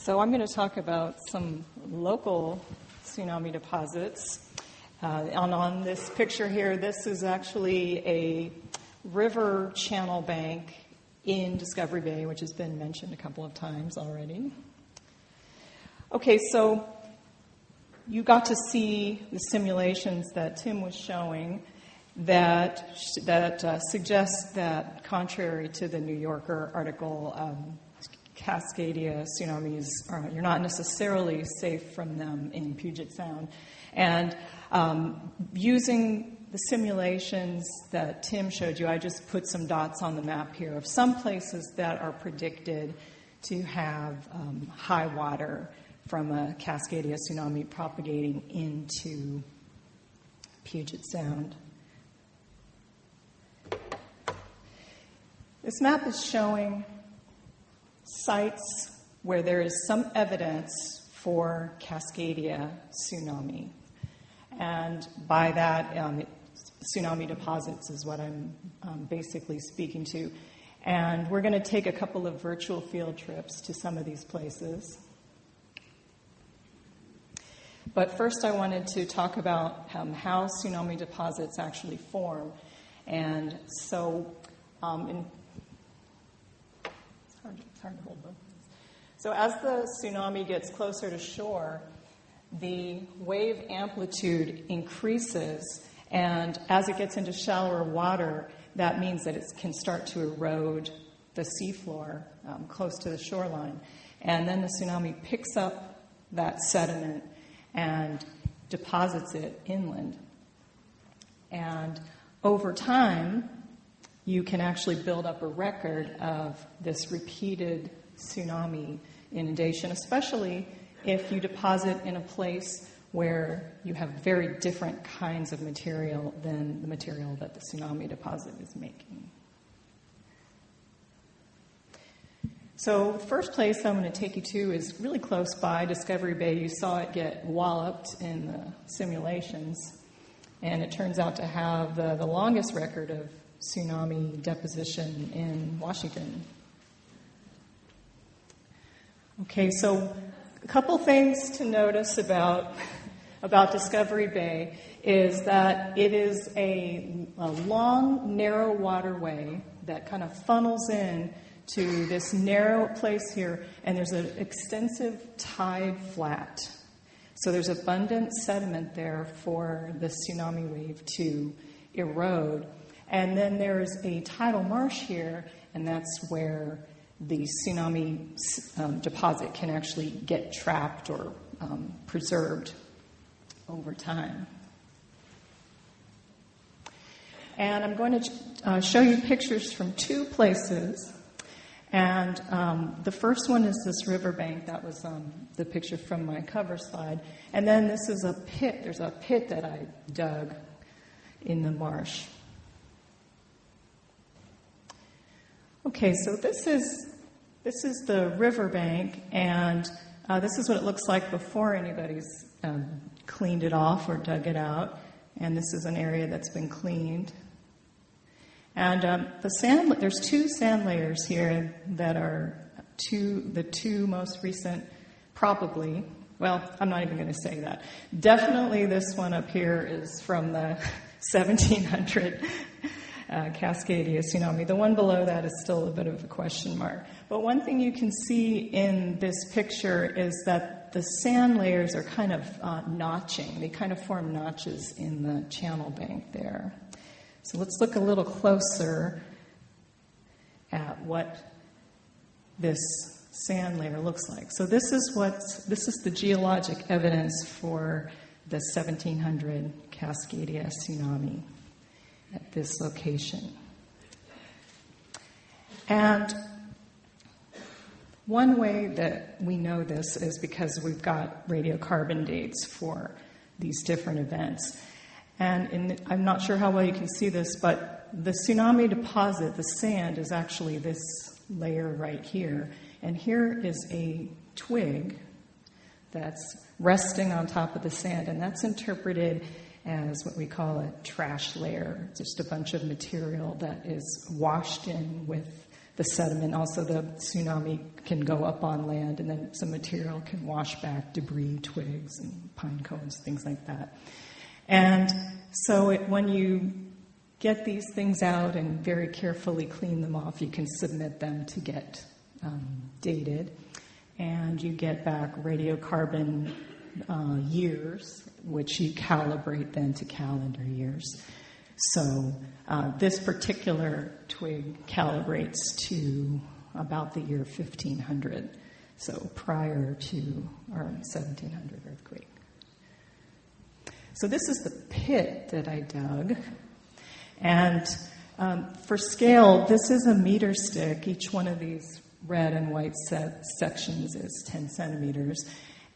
So I'm going to talk about some local tsunami deposits. On this picture here, this is actually a river channel bank in Discovery Bay, which has been mentioned a couple of times already. Okay, so you got to see the simulations that Tim was showing that suggest that, contrary to the New Yorker article, Cascadia tsunamis, you're not necessarily safe from them in Puget Sound. And using the simulations that Tim showed you, I just put some dots on the map here of some places that are predicted to have high water from a Cascadia tsunami propagating into Puget Sound. This map is showing sites where there is some evidence for Cascadia tsunami. And by that, tsunami deposits is what I'm basically speaking to. And we're going to take a couple of virtual field trips to some of these places. But first I wanted to talk about how tsunami deposits actually form. And so it's hard to hold both. So as the tsunami gets closer to shore, the wave amplitude increases, and as it gets into shallower water, that means that it can start to erode the seafloor close to the shoreline. And then the tsunami picks up that sediment and deposits it inland. And over time, you can actually build up a record of this repeated tsunami inundation, especially if you deposit in a place where you have very different kinds of material than the material that the tsunami deposit is making. So the first place I'm going to take you to is really close by, Discovery Bay. You saw it get walloped in the simulations, and it turns out to have the longest record of tsunami deposition in Washington. Okay, so a couple things to notice about Discovery Bay is that it is a long, narrow waterway that kind of funnels in to this narrow place here, and there's an extensive tide flat. So there's abundant sediment there for the tsunami wave to erode. And then there's a tidal marsh here, and that's where the tsunami deposit can actually get trapped or preserved over time. And I'm going to show you pictures from two places. And the first one is this riverbank. That was the picture from my cover slide. And then this is a pit. There's a pit that I dug in the marsh. Okay, so this is the riverbank, and this is what it looks like before anybody's cleaned it off or dug it out. And this is an area that's been cleaned. And there's two sand layers here that are the two most recent, probably. Well, I'm not even going to say that. Definitely this one up here is from the 1700 Cascadia tsunami. The one below that is still a bit of a question mark. But one thing you can see in this picture is that the sand layers are kind of notching. They kind of form notches in the channel bank there. So let's look a little closer at what this sand layer looks like. So this is the geologic evidence for the 1700 Cascadia tsunami at this location. And one way that we know this is because we've got radiocarbon dates for these different events. And I'm not sure how well you can see this, but the tsunami deposit, the sand, is actually this layer right here. And here is a twig that's resting on top of the sand, and that's interpreted as what we call a trash layer, just a bunch of material that is washed in with the sediment. Also, the tsunami can go up on land, and then some material can wash back debris, twigs, and pine cones, things like that. And so when you get these things out and very carefully clean them off, you can submit them to get dated. And you get back radiocarbon years, which you calibrate then to calendar years. So this particular twig calibrates to about the year 1500, so prior to our 1700 earthquake. So this is the pit that I dug. And for scale, this is a meter stick. Each one of these red and white sections is 10 centimeters.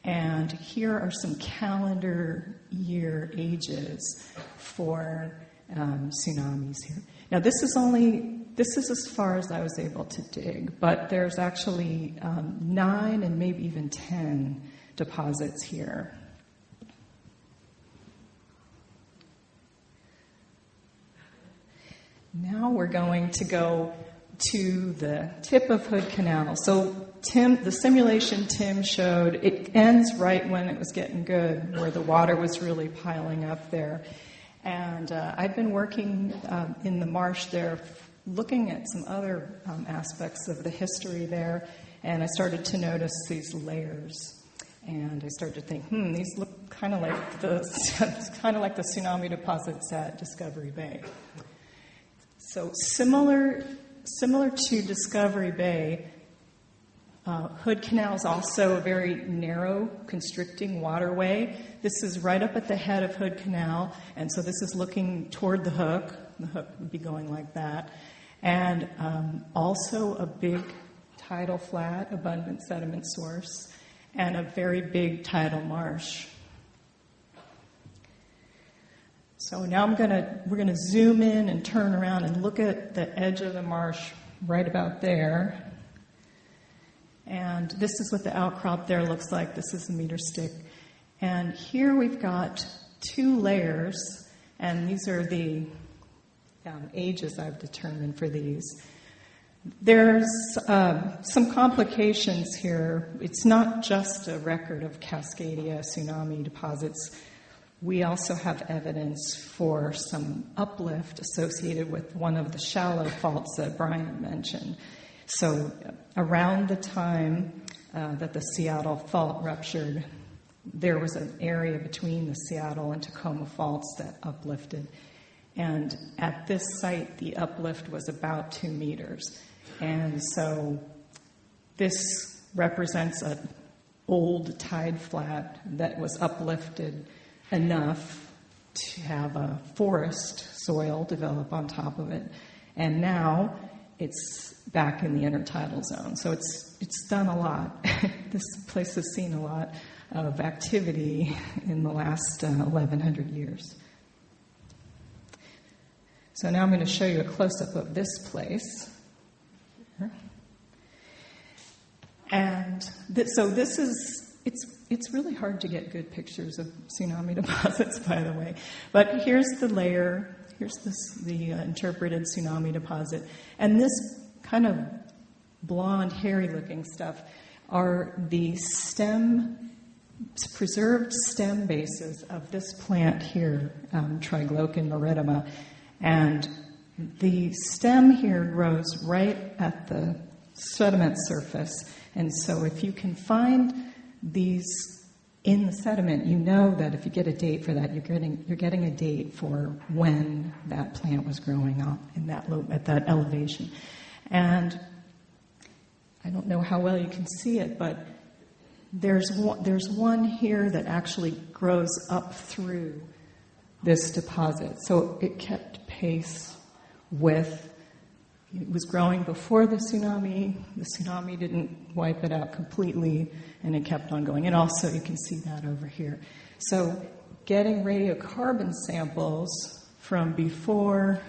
And here are some calendar year ages for tsunamis here. Now this is as far as I was able to dig, but there's actually 9 and maybe even 10 deposits here. Now we're going to go to the tip of Hood Canal. So the simulation Tim showed, it ends right when it was getting good, where the water was really piling up there. And I've been working in the marsh there, looking at some other aspects of the history there, and I started to notice these layers. And I started to think, these look kind of like the tsunami deposits at Discovery Bay. So similar to Discovery Bay, Hood Canal is also a very narrow, constricting waterway. This is right up at the head of Hood Canal, and so this is looking toward the hook. The hook would be going like that. And also a big tidal flat, abundant sediment source, and a very big tidal marsh. So now we're gonna zoom in and turn around and look at the edge of the marsh right about there. And this is what the outcrop there looks like. This is the meter stick. And here we've got 2 layers, and these are the ages I've determined for these. There's some complications here. It's not just a record of Cascadia tsunami deposits. We also have evidence for some uplift associated with one of the shallow faults that Brian mentioned. So around the time that the Seattle fault ruptured, there was an area between the Seattle and Tacoma faults that uplifted. And at this site, the uplift was about 2 meters. And so this represents an old tide flat that was uplifted enough to have a forest soil develop on top of it. And now it's back in the intertidal zone. So it's done a lot. This place has seen a lot of activity in the last 1,100 years. So now I'm going to show you a close-up of this place. And so this is, it's really hard to get good pictures of tsunami deposits, by the way. But here's the layer. Here's the interpreted tsunami deposit. And this kind of blonde, hairy-looking stuff are the preserved stem bases of this plant here, Triglocan marittima. And the stem here grows right at the sediment surface. And so if you can find these in the sediment, you know that if you get a date for that, you're getting a date for when that plant was growing up in at that elevation. And I don't know how well you can see it, but there's one here that actually grows up through this deposit. So it kept pace with, it was growing before the tsunami. The tsunami didn't wipe it out completely, and it kept on going. And also, you can see that over here. So getting radiocarbon samples from before,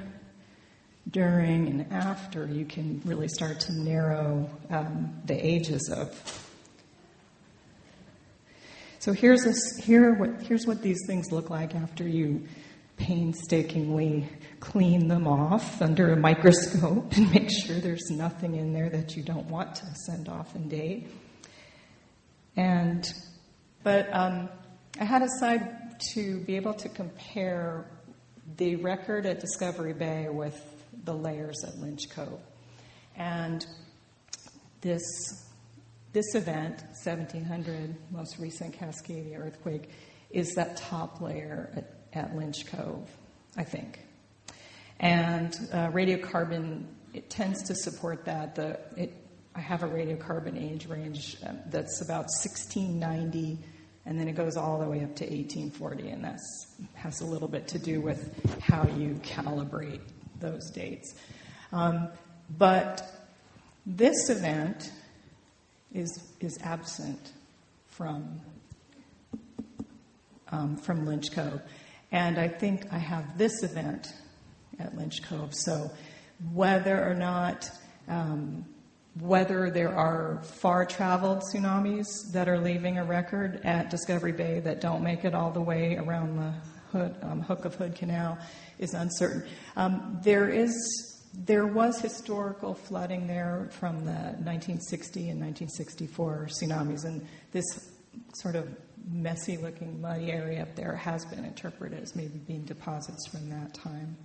during, and after, you can really start to narrow the ages of. So here's what these things look like after you painstakingly clean them off under a microscope and make sure there's nothing in there that you don't want to send off and date. But I had a side to be able to compare the record at Discovery Bay with the layers at Lynch Cove. And this event, 1700, most recent Cascadia earthquake, is that top layer at Lynch Cove, I think. And radiocarbon, it tends to support that. I have a radiocarbon age range that's about 1690, and then it goes all the way up to 1840, and that has a little bit to do with how you calibrate those dates. But this event is absent from Lynch Cove. And I think I have this event at Lynch Cove. So whether or not, whether there are far-traveled tsunamis that are leaving a record at Discovery Bay that don't make it all the way around the Hook of Hood Canal is uncertain. There was historical flooding there from the 1960 and 1964 tsunamis, and this sort of messy-looking muddy area up there has been interpreted as maybe being deposits from that time.